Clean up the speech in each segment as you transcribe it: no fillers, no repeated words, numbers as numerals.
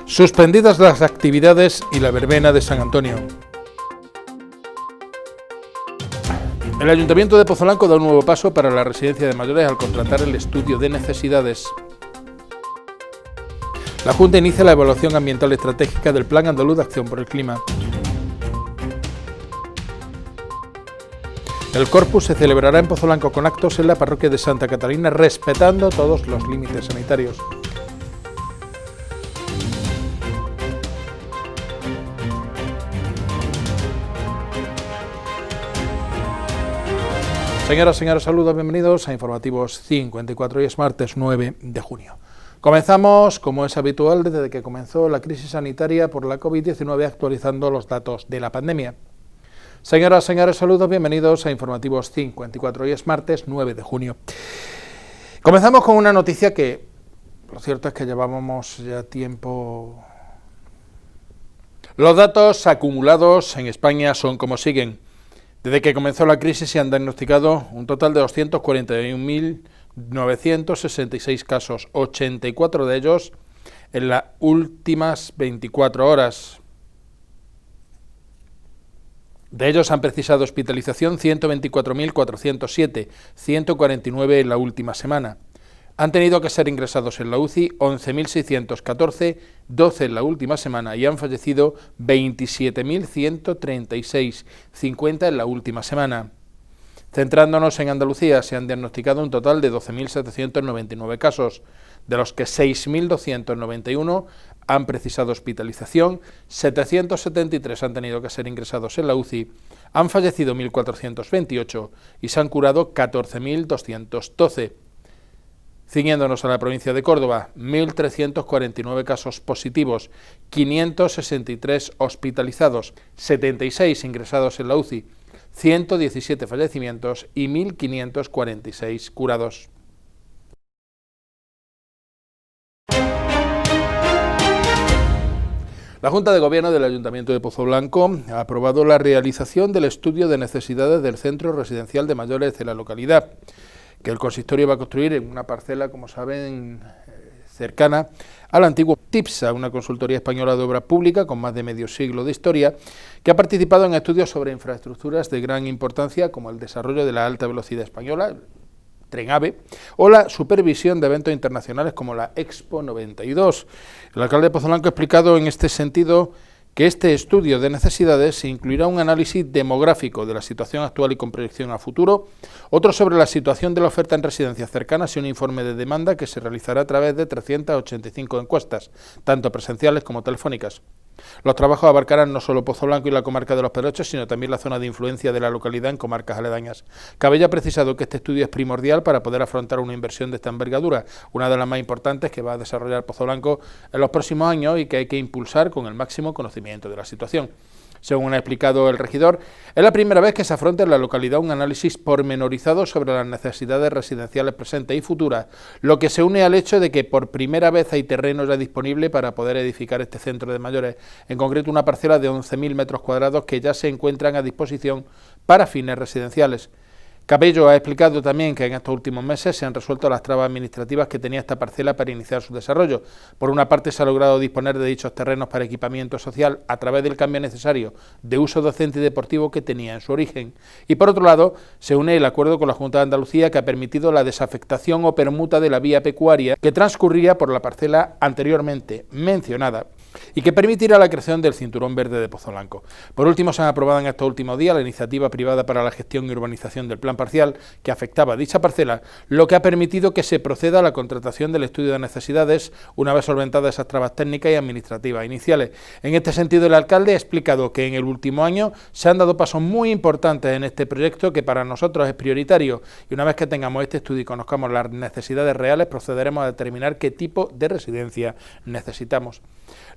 Suspendidas las actividades y la verbena de San Antonio. El Ayuntamiento de Pozolanco da un nuevo paso para la residencia de mayores al contratar el estudio de necesidades. La Junta inicia la evaluación ambiental estratégica del Plan Andaluz de Acción por el Clima. El Corpus se celebrará en Pozolanco con actos en la parroquia de Santa Catalina, respetando todos los límites sanitarios. Señoras, señores, saludos, bienvenidos a Informativos 54, y es martes 9 de junio. Comenzamos, como es habitual, desde que comenzó la crisis sanitaria por la COVID-19, actualizando los datos de la pandemia. Señoras, señores, saludos, bienvenidos a Informativos 54, y es martes 9 de junio. Comenzamos con una noticia que, lo cierto es que llevábamos ya tiempo. Los datos acumulados en España son como siguen. Desde que comenzó la crisis se han diagnosticado un total de 241.966 casos, 84 de ellos en las últimas 24 horas. De ellos han precisado hospitalización 124.407, 149 en la última semana. Han tenido que ser ingresados en la UCI 11.614, 12 en la última semana, y han fallecido 27.136, 50 en la última semana. Centrándonos en Andalucía, se han diagnosticado un total de 12.799 casos, de los que 6.291 han precisado hospitalización, 773 han tenido que ser ingresados en la UCI, han fallecido 1.428 y se han curado 14.212. Ciñéndonos a la provincia de Córdoba, 1.349 casos positivos, 563 hospitalizados, 76 ingresados en la UCI, 117 fallecimientos y 1.546 curados. La Junta de Gobierno del Ayuntamiento de Pozoblanco ha aprobado la realización del estudio de necesidades del centro residencial de mayores de la localidad, que el consistorio va a construir en una parcela, como saben, cercana al antiguo TIPSA, una consultoría española de obra pública con más de medio siglo de historia, que ha participado en estudios sobre infraestructuras de gran importancia como el desarrollo de la alta velocidad española, Tren AVE, o la supervisión de eventos internacionales como la Expo 92. El alcalde de Pozolanco ha explicado en este sentido que este estudio de necesidades incluirá un análisis demográfico de la situación actual y con proyección a futuro, otro sobre la situación de la oferta en residencias cercanas y un informe de demanda que se realizará a través de 385 encuestas, tanto presenciales como telefónicas. Los trabajos abarcarán no solo Pozoblanco y la comarca de Los Pedroches, sino también la zona de influencia de la localidad en comarcas aledañas. Cabe ya precisado que este estudio es primordial para poder afrontar una inversión de esta envergadura, una de las más importantes que va a desarrollar Pozoblanco en los próximos años y que hay que impulsar con el máximo conocimiento de la situación. Según ha explicado el regidor, es la primera vez que se afronta en la localidad un análisis pormenorizado sobre las necesidades residenciales presentes y futuras, lo que se une al hecho de que por primera vez hay terreno ya disponible para poder edificar este centro de mayores, en concreto una parcela de 11.000 metros cuadrados que ya se encuentran a disposición para fines residenciales. Cabello ha explicado también que en estos últimos meses se han resuelto las trabas administrativas que tenía esta parcela para iniciar su desarrollo. Por una parte se ha logrado disponer de dichos terrenos para equipamiento social a través del cambio necesario de uso docente y deportivo que tenía en su origen. Y por otro lado se une el acuerdo con la Junta de Andalucía que ha permitido la desafectación o permuta de la vía pecuaria que transcurría por la parcela anteriormente mencionada y que permitirá la creación del cinturón verde de Pozolanco. Por último, se han aprobado en estos últimos días la iniciativa privada para la gestión y urbanización del plan parcial que afectaba a dicha parcela, lo que ha permitido que se proceda a la contratación del estudio de necesidades una vez solventadas esas trabas técnicas y administrativas iniciales. En este sentido, el alcalde ha explicado que en el último año se han dado pasos muy importantes en este proyecto que para nosotros es prioritario, y una vez que tengamos este estudio y conozcamos las necesidades reales, procederemos a determinar qué tipo de residencia necesitamos.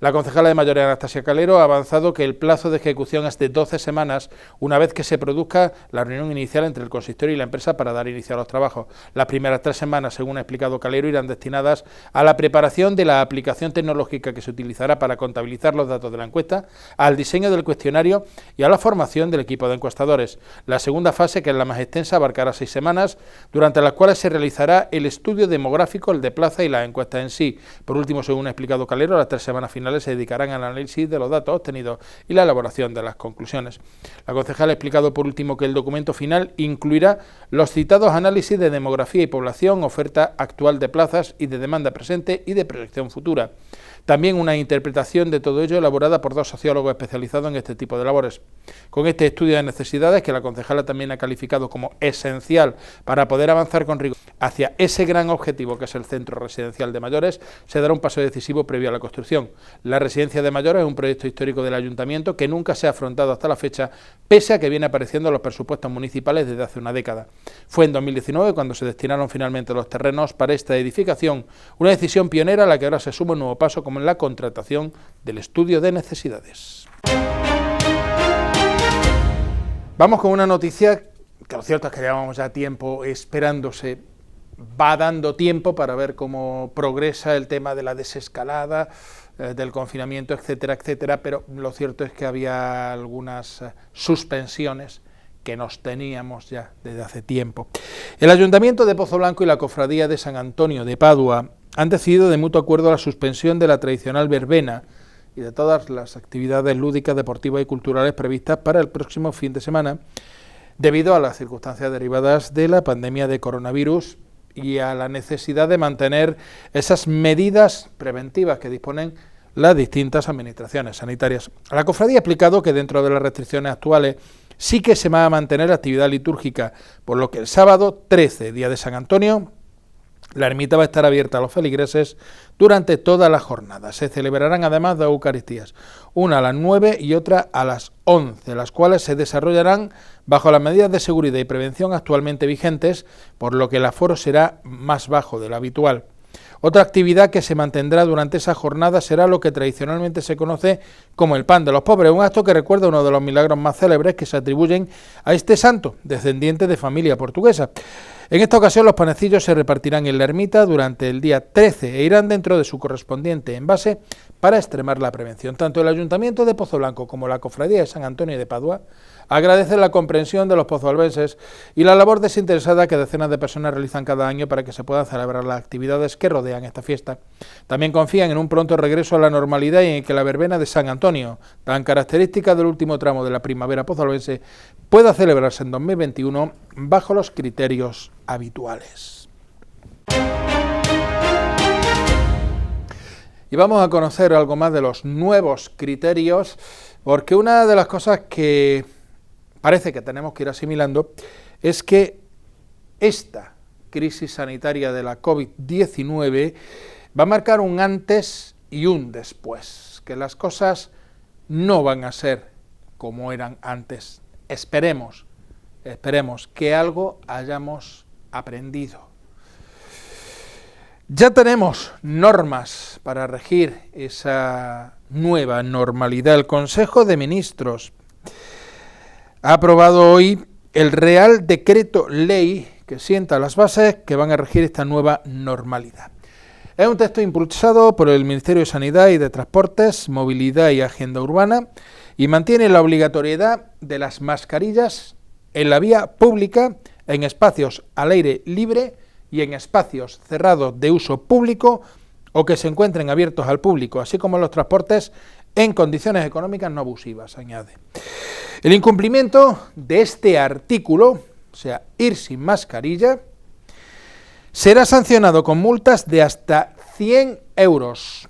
La concejala de Mayores, Anastasia Calero, ha avanzado que el plazo de ejecución es de 12 semanas, una vez que se produzca la reunión inicial entre el consistorio y la empresa para dar inicio a los trabajos. Las primeras 3 semanas, según ha explicado Calero, irán destinadas a la preparación de la aplicación tecnológica que se utilizará para contabilizar los datos de la encuesta, al diseño del cuestionario y a la formación del equipo de encuestadores. La segunda fase, que es la más extensa, abarcará 6 semanas, durante las cuales se realizará el estudio demográfico, el de plaza y la encuesta en sí. Por último, según ha explicado Calero, las 3 semanas finales profesionales se dedicarán al análisis de los datos obtenidos y la elaboración de las conclusiones. La concejal ha explicado por último que el documento final incluirá los citados análisis de demografía y población, oferta actual de plazas y de demanda presente y de proyección futura. También una interpretación de todo ello elaborada por 2 sociólogos especializados en este tipo de labores. Con este estudio de necesidades, que la concejala también ha calificado como esencial para poder avanzar con rigor hacia ese gran objetivo que es el centro residencial de mayores, se dará un paso decisivo previo a la construcción. La residencia de mayores es un proyecto histórico del Ayuntamiento que nunca se ha afrontado hasta la fecha, pese a que viene apareciendo en los presupuestos municipales desde hace una década. Fue en 2019 cuando se destinaron finalmente los terrenos para esta edificación, una decisión pionera a la que ahora se suma un nuevo paso como en la contratación del estudio de necesidades. Vamos con una noticia que lo cierto es que llevamos ya tiempo esperándose. Va dando tiempo para ver cómo progresa el tema de la desescalada, del confinamiento, etcétera, etcétera, pero lo cierto es que había algunas suspensiones que nos teníamos ya desde hace tiempo. El Ayuntamiento de Pozoblanco y la Cofradía de San Antonio de Padua han decidido de mutuo acuerdo la suspensión de la tradicional verbena y de todas las actividades lúdicas, deportivas y culturales previstas para el próximo fin de semana, debido a las circunstancias derivadas de la pandemia de coronavirus y a la necesidad de mantener esas medidas preventivas que disponen las distintas administraciones sanitarias. La cofradía ha explicado que dentro de las restricciones actuales sí que se va a mantener la actividad litúrgica, por lo que el sábado 13, día de San Antonio, la ermita va a estar abierta a los feligreses durante toda la jornada. Se celebrarán además 2 Eucaristías, una a las 9 y otra a las 11, las cuales se desarrollarán bajo las medidas de seguridad y prevención actualmente vigentes, por lo que el aforo será más bajo de lo habitual. Otra actividad que se mantendrá durante esa jornada será lo que tradicionalmente se conoce como el pan de los pobres, un acto que recuerda uno de los milagros más célebres que se atribuyen a este santo, descendiente de familia portuguesa. En esta ocasión los panecillos se repartirán en la ermita durante el día 13 e irán dentro de su correspondiente envase para extremar la prevención. Tanto el Ayuntamiento de Pozoblanco como la Cofradía de San Antonio de Padua agradecen la comprensión de los pozoalbenses y la labor desinteresada que decenas de personas realizan cada año para que se puedan celebrar las actividades que rodean esta fiesta. También confían en un pronto regreso a la normalidad y en que la verbena de San Antonio, tan característica del último tramo de la primavera pozoalbense, pueda celebrarse en 2021 bajo los criterios habituales. Y vamos a conocer algo más de los nuevos criterios, porque una de las cosas que parece que tenemos que ir asimilando es que esta crisis sanitaria de la COVID-19 va a marcar un antes y un después, que las cosas no van a ser como eran antes. Esperemos que algo hayamos aprendido. Ya tenemos normas para regir esa nueva normalidad. El Consejo de Ministros ha aprobado hoy el Real Decreto Ley que sienta las bases que van a regir esta nueva normalidad. Es un texto impulsado por el Ministerio de Sanidad y de Transportes, Movilidad y Agenda Urbana y mantiene la obligatoriedad de las mascarillas en la vía pública, en espacios al aire libre y en espacios cerrados de uso público o que se encuentren abiertos al público, así como los transportes en condiciones económicas no abusivas, añade. El incumplimiento de este artículo, o sea, ir sin mascarilla, será sancionado con multas de hasta 100 euros.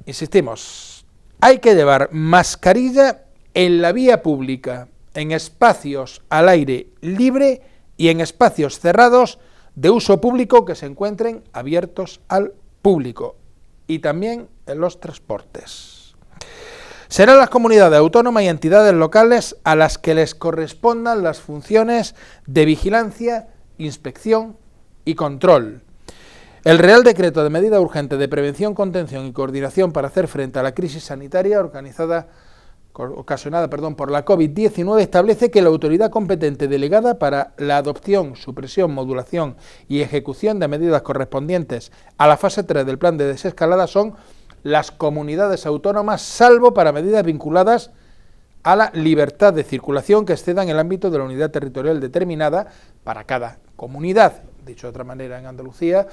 Insistimos, hay que llevar mascarilla en la vía pública, en espacios al aire libre y en espacios cerrados de uso público que se encuentren abiertos al público y también en los transportes. Serán las comunidades autónomas y entidades locales a las que les correspondan las funciones de vigilancia, inspección y control. El Real Decreto de Medida Urgente de Prevención, Contención y Coordinación para hacer frente a la crisis sanitaria ocasionada por la COVID-19 establece que la autoridad competente delegada para la adopción, supresión, modulación y ejecución de medidas correspondientes a la fase 3 del plan de desescalada son las comunidades autónomas, salvo para medidas vinculadas a la libertad de circulación que excedan el ámbito de la unidad territorial determinada para cada comunidad. dicho de otra manera en Andalucía,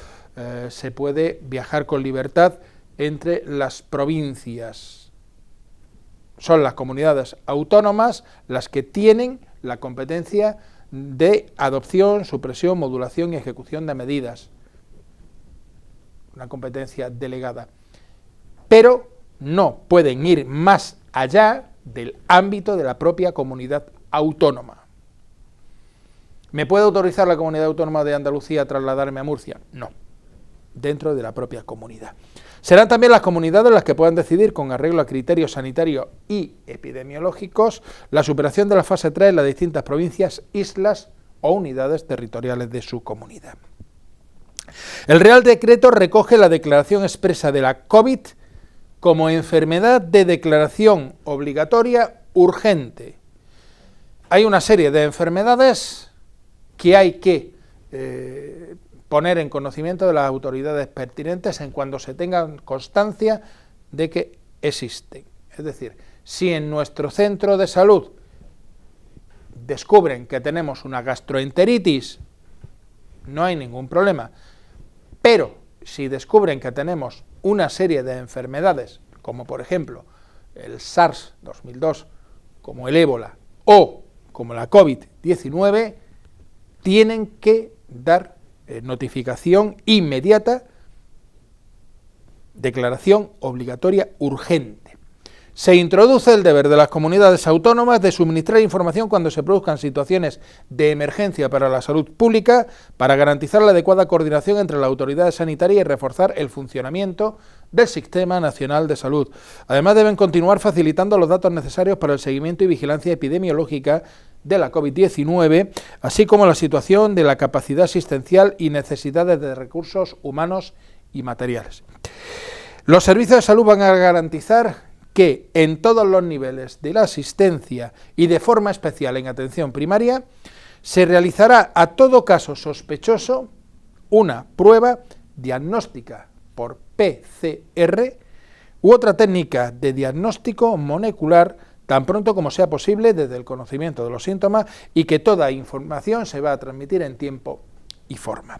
se puede viajar con libertad entre las provincias. Son las comunidades autónomas las que tienen la competencia de adopción, supresión, modulación y ejecución de medidas. Una competencia delegada. Pero no pueden ir más allá del ámbito de la propia comunidad autónoma. ¿Me puede autorizar la Comunidad Autónoma de Andalucía a trasladarme a Murcia? No, dentro de la propia comunidad. Serán también las comunidades las que puedan decidir, con arreglo a criterios sanitarios y epidemiológicos, la superación de la fase 3 en las distintas provincias, islas o unidades territoriales de su comunidad. El Real Decreto recoge la declaración expresa de la COVID como enfermedad de declaración obligatoria urgente. Hay una serie de enfermedades que hay que poner en conocimiento de las autoridades pertinentes en cuando se tenga constancia de que existen. Es decir, si en nuestro centro de salud descubren que tenemos una gastroenteritis, no hay ningún problema. Pero si descubren que tenemos una serie de enfermedades, como por ejemplo el SARS 2002, como el ébola o como la COVID-19, tienen que dar notificación inmediata, declaración obligatoria urgente. Se introduce el deber de las comunidades autónomas de suministrar información cuando se produzcan situaciones de emergencia para la salud pública, para garantizar la adecuada coordinación entre las autoridades sanitarias y reforzar el funcionamiento del Sistema Nacional de Salud. Además, deben continuar facilitando los datos necesarios para el seguimiento y vigilancia epidemiológica de la COVID-19, así como la situación de la capacidad asistencial y necesidades de recursos humanos y materiales. Los servicios de salud van a garantizar que en todos los niveles de la asistencia y de forma especial en atención primaria se realizará a todo caso sospechoso una prueba diagnóstica por PCR u otra técnica de diagnóstico molecular tan pronto como sea posible desde el conocimiento de los síntomas, y que toda información se va a transmitir en tiempo y forma.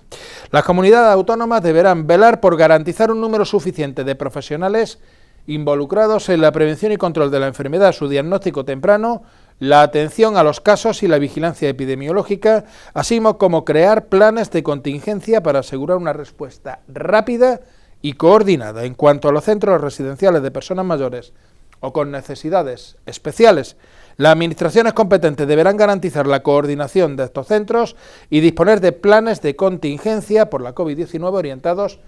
Las comunidades autónomas deberán velar por garantizar un número suficiente de profesionales involucrados en la prevención y control de la enfermedad, su diagnóstico temprano, la atención a los casos y la vigilancia epidemiológica, así como crear planes de contingencia para asegurar una respuesta rápida y coordinada. En cuanto a los centros residenciales de personas mayores o con necesidades especiales, las administraciones competentes deberán garantizar la coordinación de estos centros y disponer de planes de contingencia por la COVID-19 orientados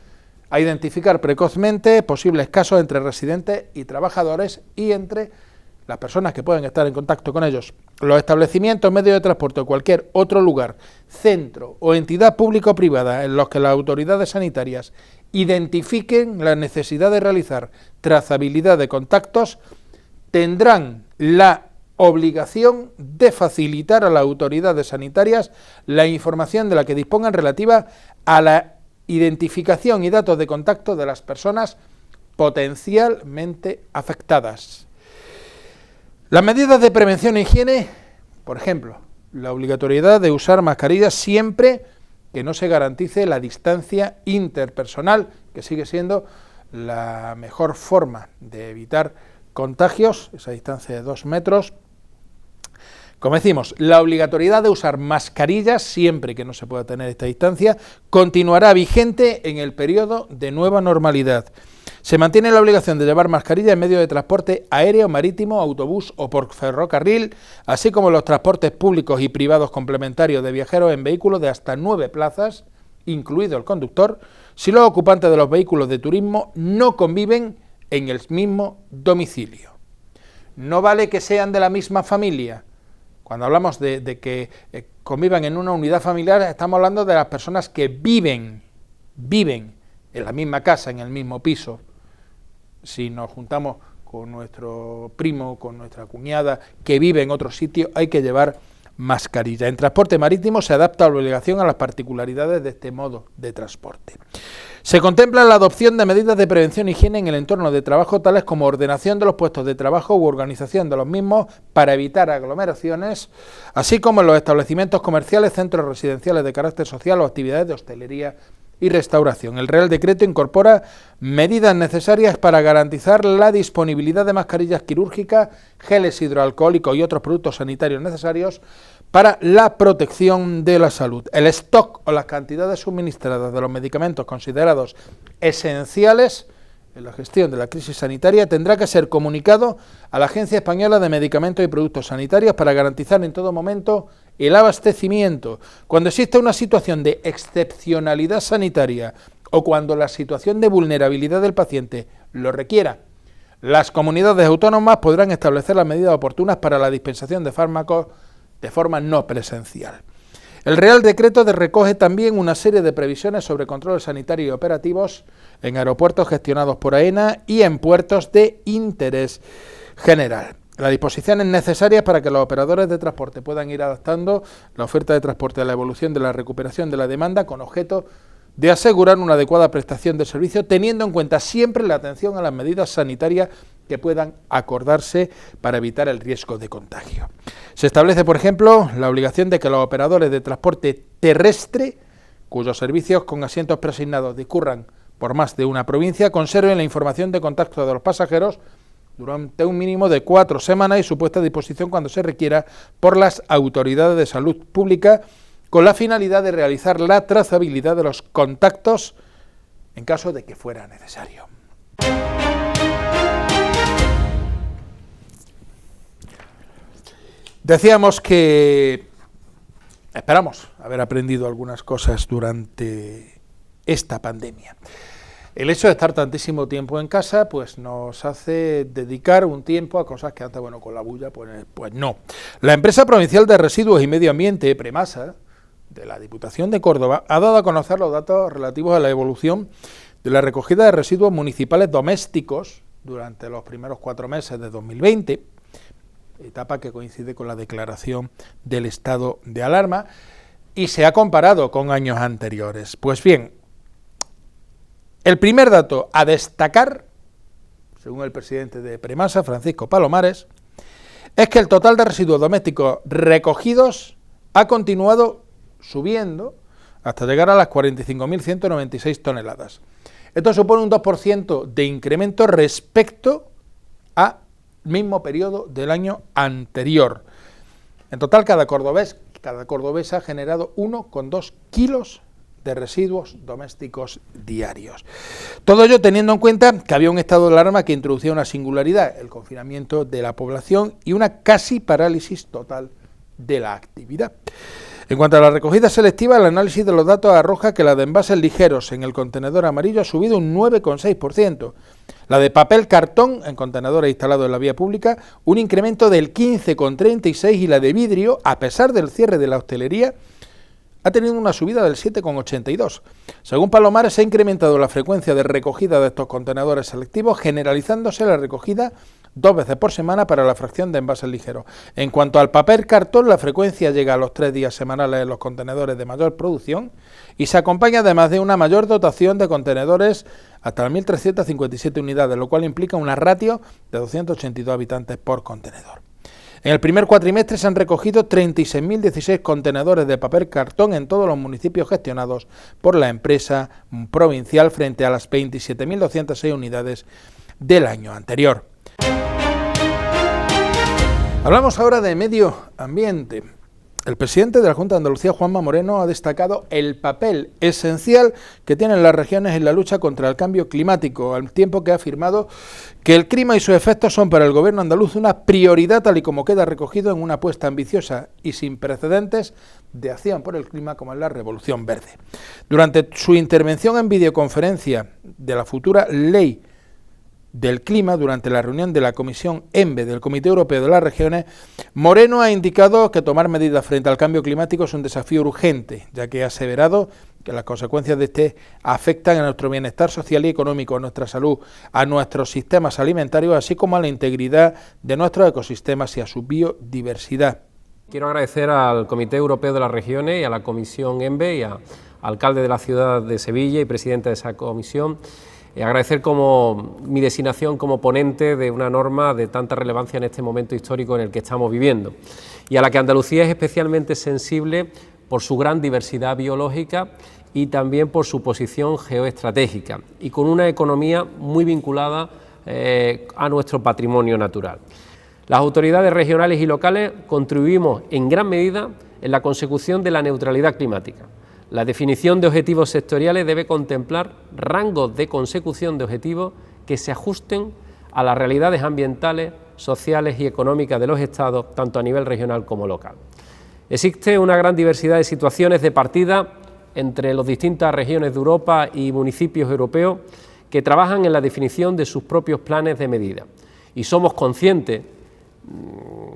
a identificar precozmente posibles casos entre residentes y trabajadores y entre las personas que pueden estar en contacto con ellos. Los establecimientos, medios de transporte o cualquier otro lugar, centro o entidad pública o privada en los que las autoridades sanitarias identifiquen la necesidad de realizar trazabilidad de contactos, tendrán la obligación de facilitar a las autoridades sanitarias la información de la que dispongan relativa a la identificación y datos de contacto de las personas potencialmente afectadas. Las medidas de prevención e higiene, por ejemplo, la obligatoriedad de usar mascarillas siempre que no se garantice la distancia interpersonal, que sigue siendo la mejor forma de evitar contagios, esa distancia de 2 metros. Como decimos, la obligatoriedad de usar mascarillas, siempre que no se pueda tener esta distancia, continuará vigente en el periodo de nueva normalidad. Se mantiene la obligación de llevar mascarilla en medio de transporte aéreo, marítimo, autobús o por ferrocarril, así como los transportes públicos y privados complementarios de viajeros en vehículos de hasta 9 plazas, incluido el conductor, si los ocupantes de los vehículos de turismo no conviven en el mismo domicilio. No vale que sean de la misma familia. Cuando hablamos de que convivan en una unidad familiar, estamos hablando de las personas que viven en la misma casa, en el mismo piso. Si nos juntamos con nuestro primo, con nuestra cuñada, que vive en otro sitio, hay que llevar mascarilla. En transporte marítimo se adapta la obligación a las particularidades de este modo de transporte. Se contempla la adopción de medidas de prevención e higiene en el entorno de trabajo, tales como ordenación de los puestos de trabajo u organización de los mismos para evitar aglomeraciones, así como en los establecimientos comerciales, centros residenciales de carácter social o actividades de hostelería y restauración. El Real Decreto incorpora medidas necesarias para garantizar la disponibilidad de mascarillas quirúrgicas, geles hidroalcohólicos y otros productos sanitarios necesarios para la protección de la salud. El stock o las cantidades suministradas de los medicamentos considerados esenciales en la gestión de la crisis sanitaria tendrá que ser comunicado a la Agencia Española de Medicamentos y Productos Sanitarios para garantizar en todo momento el abastecimiento. Cuando exista una situación de excepcionalidad sanitaria o cuando la situación de vulnerabilidad del paciente lo requiera, las comunidades autónomas podrán establecer las medidas oportunas para la dispensación de fármacos de forma no presencial. El Real Decreto recoge también una serie de previsiones sobre controles sanitarios y operativos en aeropuertos gestionados por AENA y en puertos de interés general. Las disposiciones necesarias para que los operadores de transporte puedan ir adaptando la oferta de transporte a la evolución de la recuperación de la demanda con objeto de asegurar una adecuada prestación de servicio, teniendo en cuenta siempre la atención a las medidas sanitarias que puedan acordarse para evitar el riesgo de contagio. Se establece, por ejemplo, la obligación de que los operadores de transporte terrestre, cuyos servicios con asientos preasignados discurran por más de una provincia, conserven la información de contacto de los pasajeros durante un mínimo de 4 semanas y su puesta a disposición cuando se requiera por las autoridades de salud pública, con la finalidad de realizar la trazabilidad de los contactos en caso de que fuera necesario. Decíamos que esperamos haber aprendido algunas cosas durante esta pandemia. El hecho de estar tantísimo tiempo en casa pues nos hace dedicar un tiempo a cosas que antes, bueno, con la bulla, pues no. La empresa provincial de residuos y medio ambiente, Premasa, de la Diputación de Córdoba, ha dado a conocer los datos relativos a la evolución de la recogida de residuos municipales domésticos durante los primeros 4 meses de 2020, etapa que coincide con la declaración del estado de alarma, y se ha comparado con años anteriores. Pues bien, el primer dato a destacar, según el presidente de Premasa, Francisco Palomares, es que el total de residuos domésticos recogidos ha continuado subiendo hasta llegar a las 45.196 toneladas. Esto supone un 2% de incremento respecto al mismo periodo del año anterior. En total, cada cordobesa ha generado 1,2 kilos de residuos domésticos diarios. Todo ello teniendo en cuenta que había un estado de alarma que introducía una singularidad, el confinamiento de la población y una casi parálisis total de la actividad. En cuanto a la recogida selectiva, el análisis de los datos arroja que la de envases ligeros en el contenedor amarillo ha subido un 9,6%, la de papel cartón en contenedores instalados en la vía pública un incremento del 15,36% y la de vidrio, a pesar del cierre de la hostelería, ha tenido una subida del 7,82%. Según Palomares, se ha incrementado la frecuencia de recogida de estos contenedores selectivos, generalizándose la recogida 2 veces por semana para la fracción de envases ligeros. En cuanto al papel cartón, la frecuencia llega a los 3 días semanales en los contenedores de mayor producción y se acompaña además de una mayor dotación de contenedores hasta las 1.357 unidades, lo cual implica una ratio de 282 habitantes por contenedor. En el primer cuatrimestre se han recogido 36.016 contenedores de papel cartón en todos los municipios gestionados por la empresa provincial frente a las 27.206 unidades del año anterior. Hablamos ahora de medio ambiente. El presidente de la Junta de Andalucía, Juanma Moreno, ha destacado el papel esencial que tienen las regiones en la lucha contra el cambio climático, al tiempo que ha afirmado que el clima y sus efectos son para el gobierno andaluz una prioridad, tal y como queda recogido en una apuesta ambiciosa y sin precedentes de acción por el clima como es la Revolución Verde. Durante su intervención en videoconferencia de la futura ley del clima durante la reunión de la Comisión ENVE del Comité Europeo de las Regiones, Moreno ha indicado que tomar medidas frente al cambio climático es un desafío urgente, ya que ha aseverado que las consecuencias de este afectan a nuestro bienestar social y económico, a nuestra salud, a nuestros sistemas alimentarios, así como a la integridad de nuestros ecosistemas y a su biodiversidad. Quiero agradecer al Comité Europeo de las Regiones y a la Comisión ENVE y al alcalde de la ciudad de Sevilla y presidente de esa comisión, agradecer como mi designación como ponente de una norma de tanta relevancia en este momento histórico en el que estamos viviendo, y a la que Andalucía es especialmente sensible por su gran diversidad biológica y también por su posición geoestratégica, y con una economía muy vinculada a nuestro patrimonio natural. Las autoridades regionales y locales contribuimos en gran medida en la consecución de la neutralidad climática. La definición de objetivos sectoriales debe contemplar rangos de consecución de objetivos que se ajusten a las realidades ambientales, sociales y económicas de los estados, tanto a nivel regional como local. Existe una gran diversidad de situaciones de partida entre las distintas regiones de Europa y municipios europeos que trabajan en la definición de sus propios planes de medida, y somos conscientes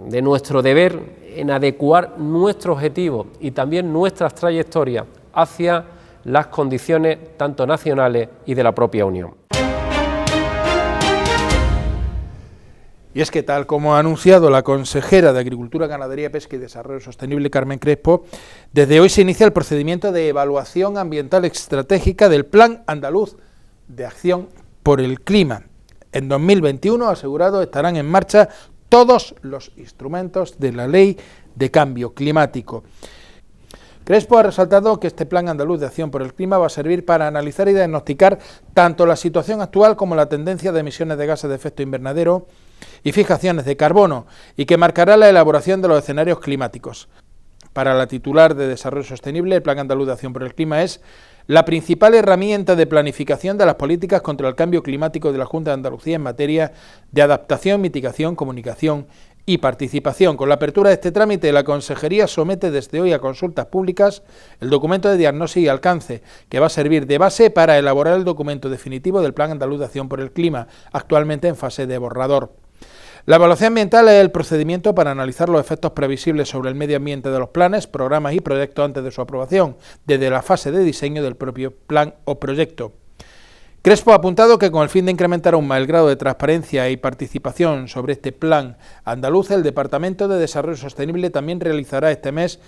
de nuestro deber en adecuar nuestros objetivos y también nuestras trayectorias hacia las condiciones tanto nacionales y de la propia Unión. Y es que, tal como ha anunciado la consejera de Agricultura, Ganadería, Pesca y Desarrollo Sostenible, Carmen Crespo, desde hoy se inicia el procedimiento de evaluación ambiental estratégica del Plan Andaluz de Acción por el Clima. En 2021, asegurado, estarán en marcha todos los instrumentos de la Ley de Cambio Climático. Crespo ha resaltado que este Plan Andaluz de Acción por el Clima va a servir para analizar y diagnosticar tanto la situación actual como la tendencia de emisiones de gases de efecto invernadero y fijaciones de carbono, y que marcará la elaboración de los escenarios climáticos. Para la titular de Desarrollo Sostenible, el Plan Andaluz de Acción por el Clima es la principal herramienta de planificación de las políticas contra el cambio climático de la Junta de Andalucía en materia de adaptación, mitigación, comunicación y participación. Con la apertura de este trámite, la Consejería somete desde hoy a consultas públicas el documento de diagnóstico y alcance, que va a servir de base para elaborar el documento definitivo del Plan Andaluz de Acción por el Clima, actualmente en fase de borrador. La evaluación ambiental es el procedimiento para analizar los efectos previsibles sobre el medio ambiente de los planes, programas y proyectos antes de su aprobación, desde la fase de diseño del propio plan o proyecto. Crespo ha apuntado que con el fin de incrementar aún más el grado de transparencia y participación sobre este plan andaluz, el Departamento de Desarrollo Sostenible también realizará este mes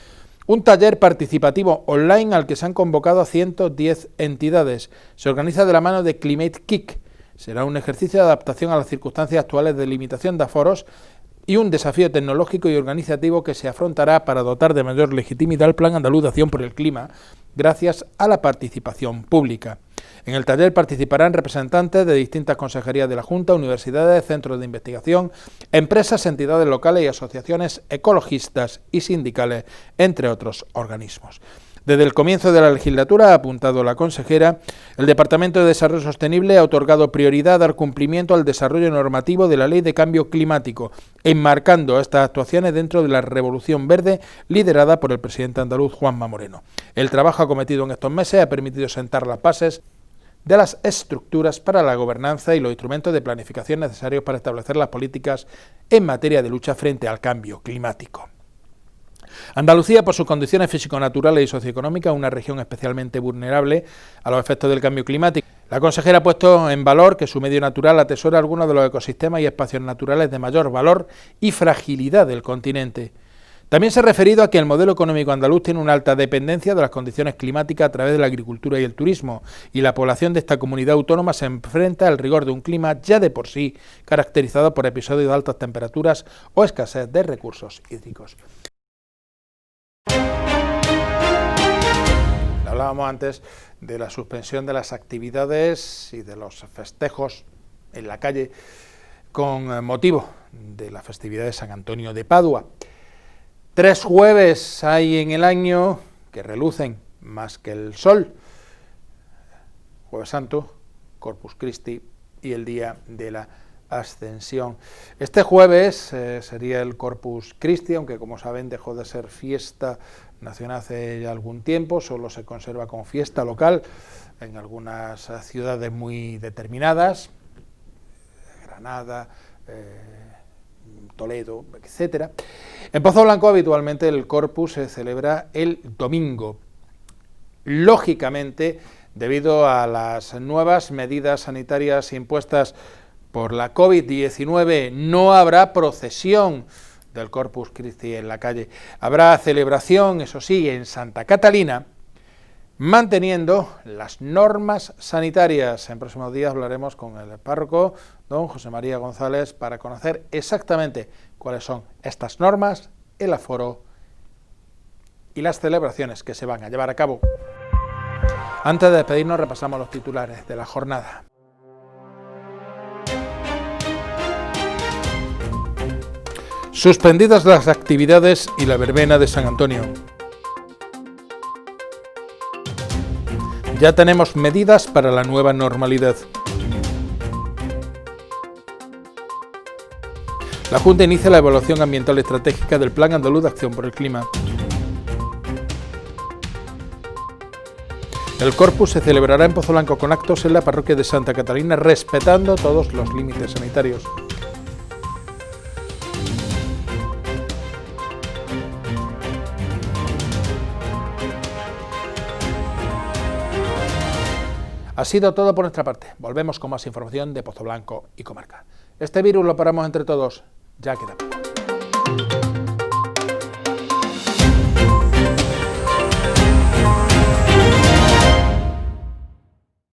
un taller participativo online al que se han convocado a 110 entidades. Se organiza de la mano de Climate Kick. Será un ejercicio de adaptación a las circunstancias actuales de limitación de aforos y un desafío tecnológico y organizativo que se afrontará para dotar de mayor legitimidad al Plan Andaluz de Acción por el Clima, gracias a la participación pública. En el taller participarán representantes de distintas consejerías de la Junta, universidades, centros de investigación, empresas, entidades locales y asociaciones ecologistas y sindicales, entre otros organismos. Desde el comienzo de la legislatura, ha apuntado la consejera, el Departamento de Desarrollo Sostenible ha otorgado prioridad al cumplimiento al desarrollo normativo de la Ley de Cambio Climático, enmarcando estas actuaciones dentro de la Revolución Verde liderada por el presidente andaluz Juanma Moreno. El trabajo acometido en estos meses ha permitido sentar las bases de las estructuras para la gobernanza y los instrumentos de planificación necesarios para establecer las políticas en materia de lucha frente al cambio climático. Andalucía, por sus condiciones físico-naturales y socioeconómicas, es una región especialmente vulnerable a los efectos del cambio climático. La consejera ha puesto en valor que su medio natural atesora algunos de los ecosistemas y espacios naturales de mayor valor y fragilidad del continente. También se ha referido a que el modelo económico andaluz tiene una alta dependencia de las condiciones climáticas a través de la agricultura y el turismo, y la población de esta comunidad autónoma se enfrenta al rigor de un clima ya de por sí caracterizado por episodios de altas temperaturas o escasez de recursos hídricos. Hablábamos antes de la suspensión de las actividades y de los festejos en la calle con motivo de la festividad de San Antonio de Padua. 3 jueves hay en el año que relucen más que el sol: Jueves Santo, Corpus Christi y el día de la Ascensión. Este jueves sería el Corpus Christi, aunque como saben dejó de ser fiesta nacional hace ya algún tiempo, solo se conserva como fiesta local en algunas ciudades muy determinadas, Granada, Toledo, etcétera. En Pozo Blanco habitualmente el Corpus se celebra el domingo. Lógicamente, debido a las nuevas medidas sanitarias impuestas por la COVID-19, no habrá procesión del Corpus Christi en la calle. Habrá celebración, eso sí, en Santa Catalina, manteniendo las normas sanitarias. En próximos días hablaremos con el párroco, don José María González, para conocer exactamente cuáles son estas normas, el aforo y las celebraciones que se van a llevar a cabo. Antes de despedirnos, repasamos los titulares de la jornada. Suspendidas las actividades y la verbena de San Antonio. Ya tenemos medidas para la nueva normalidad. La Junta inicia la evaluación ambiental estratégica del Plan Andaluz de Acción por el Clima. El Corpus se celebrará en Pozolanco con actos en la parroquia de Santa Catalina, respetando todos los límites sanitarios. Ha sido todo por nuestra parte. Volvemos con más información de Pozoblanco y comarca. Este virus lo paramos entre todos. Ya queda poco.